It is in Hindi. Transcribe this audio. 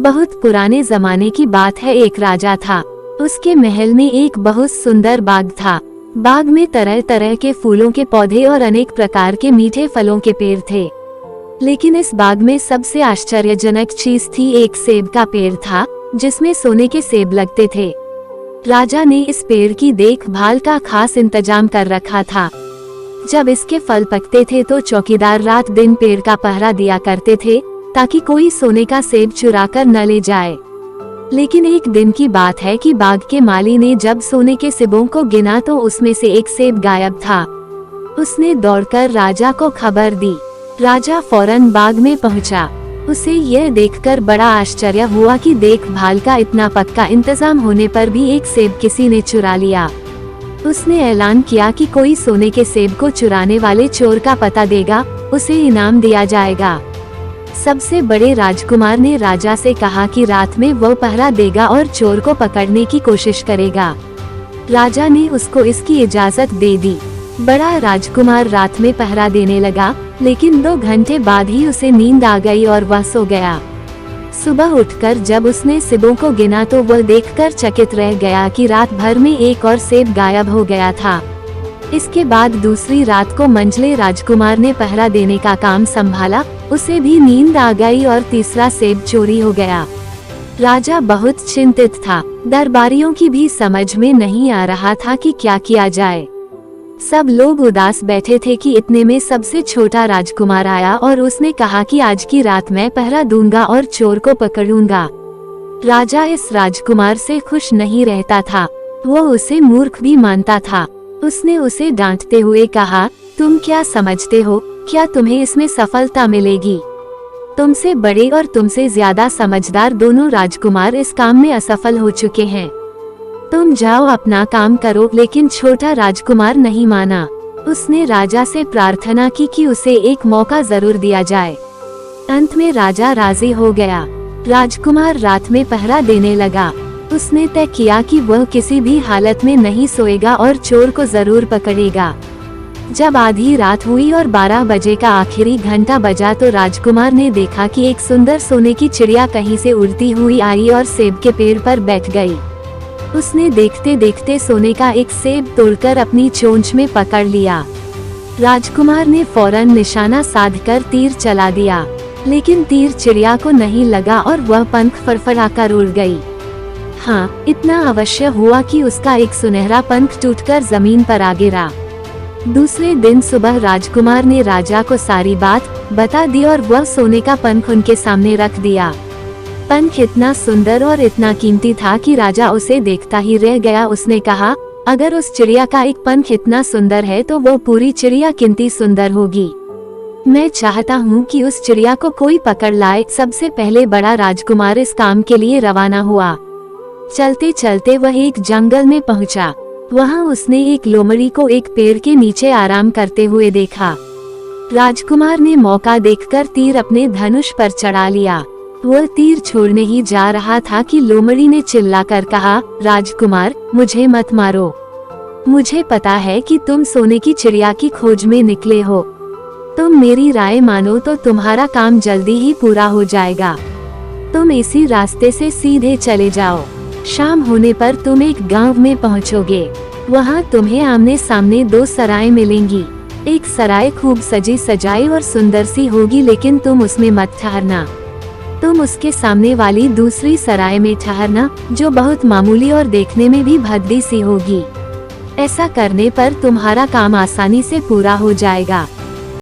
बहुत पुराने जमाने की बात है। एक राजा था। उसके महल में एक बहुत सुंदर बाग था। बाग में तरह तरह के फूलों के पौधे और अनेक प्रकार के मीठे फलों के पेड़ थे। लेकिन इस बाग में सबसे आश्चर्यजनक चीज थी, एक सेब का पेड़ था जिसमें सोने के सेब लगते थे। राजा ने इस पेड़ की देखभाल का खास इंतजाम कर रखा था। जब इसके फल पकते थे तो चौकीदार रात दिन पेड़ का पहरा दिया करते थे ताकि कोई सोने का सेब चुरा कर न ले जाए। लेकिन एक दिन की बात है कि बाग के माली ने जब सोने के सेबों को गिना तो उसमें से एक सेब गायब था। उसने दौड़कर राजा को खबर दी। राजा फौरन बाग में पहुंचा। उसे यह देखकर बड़ा आश्चर्य हुआ कि देखभाल का इतना पक्का इंतजाम होने पर भी एक सेब किसी ने चुरा लिया। उसने ऐलान किया कि कोई सोने के सेब को चुराने वाले चोर का पता देगा, उसे इनाम दिया जाएगा। सबसे बड़े राजकुमार ने राजा से कहा कि रात में वो पहरा देगा और चोर को पकड़ने की कोशिश करेगा। राजा ने उसको इसकी इजाजत दे दी। बड़ा राजकुमार रात में पहरा देने लगा, लेकिन 2 घंटे बाद ही उसे नींद आ गई और वह सो गया। सुबह उठकर जब उसने सेबों को गिना तो वह देखकर चकित रह गया कि रात भर में एक और सेब गायब हो गया था। इसके बाद दूसरी रात को मंझले राजकुमार ने पहरा देने का काम संभाला। उसे भी नींद आ गई और तीसरा सेब चोरी हो गया। राजा बहुत चिंतित था। दरबारियों की भी समझ में नहीं आ रहा था कि क्या किया जाए। सब लोग उदास बैठे थे कि इतने में सबसे छोटा राजकुमार आया और उसने कहा कि आज की रात मैं पहरा दूंगा और चोर को पकड़ूंगा। राजा इस राजकुमार से खुश नहीं रहता था। वो उसे मूर्ख भी मानता था। उसने उसे डांटते हुए कहा, तुम क्या समझते हो, क्या तुम्हें इसमें सफलता मिलेगी? तुमसे बड़े और तुमसे ज्यादा समझदार दोनों राजकुमार इस काम में असफल हो चुके हैं। तुम जाओ अपना काम करो। लेकिन छोटा राजकुमार नहीं माना। उसने राजा से प्रार्थना की कि उसे एक मौका जरूर दिया जाए। अंत में राजा राजी हो गया। राजकुमार रात में पहरा देने लगा। उसने तय किया कि वह किसी भी हालत में नहीं सोएगा और चोर को जरूर पकड़ेगा। जब आधी रात हुई और 12 बजे का आखिरी घंटा बजा तो राजकुमार ने देखा कि एक सुंदर सोने की चिड़िया कहीं से उड़ती हुई आई और सेब के पेड़ पर बैठ गई। उसने देखते देखते सोने का एक सेब तोड़कर अपनी चोंच में पकड़ लिया। राजकुमार ने फौरन निशाना साधकर तीर चला दिया, लेकिन तीर चिड़िया को नहीं लगा और वह पंख फड़फड़ाकर उड़ गई। हाँ, इतना अवश्य हुआ कि उसका एक सुनहरा पंख टूटकर जमीन पर आ गिरा। दूसरे दिन सुबह राजकुमार ने राजा को सारी बात बता दी और वह सोने का पंख उनके सामने रख दिया। पंख इतना सुंदर और इतना कीमती था कि राजा उसे देखता ही रह गया। उसने कहा, अगर उस चिड़िया का एक पंख इतना सुंदर है तो वो पूरी चिड़िया कितनी सुंदर होगी। मैं चाहता हूँ कि उस चिड़िया को कोई पकड़ लाए। सबसे पहले बड़ा राजकुमार इस काम के लिए रवाना हुआ। चलते चलते वह एक जंगल में पहुँचा। वहाँ उसने एक लोमड़ी को एक पेड़ के नीचे आराम करते हुए देखा। राजकुमार ने मौका देखकर तीर अपने धनुष पर चढ़ा लिया। वह तीर छोड़ने ही जा रहा था कि लोमड़ी ने चिल्लाकर कहा, राजकुमार, मुझे मत मारो। मुझे पता है कि तुम सोने की चिड़िया की खोज में निकले हो। तुम मेरी राय मानो तो तुम्हारा काम जल्दी ही पूरा हो जाएगा। तुम इसी रास्ते से सीधे चले जाओ। शाम होने पर तुम एक गांव में पहुंचोगे। वहां तुम्हें आमने सामने 2 सराय मिलेंगी। एक सराय खूब सजी सजाई और सुंदर सी होगी, लेकिन तुम उसमें मत ठहरना। तुम उसके सामने वाली दूसरी सराय में ठहरना, जो बहुत मामूली और देखने में भी भद्दी सी होगी। ऐसा करने पर तुम्हारा काम आसानी से पूरा हो जाएगा।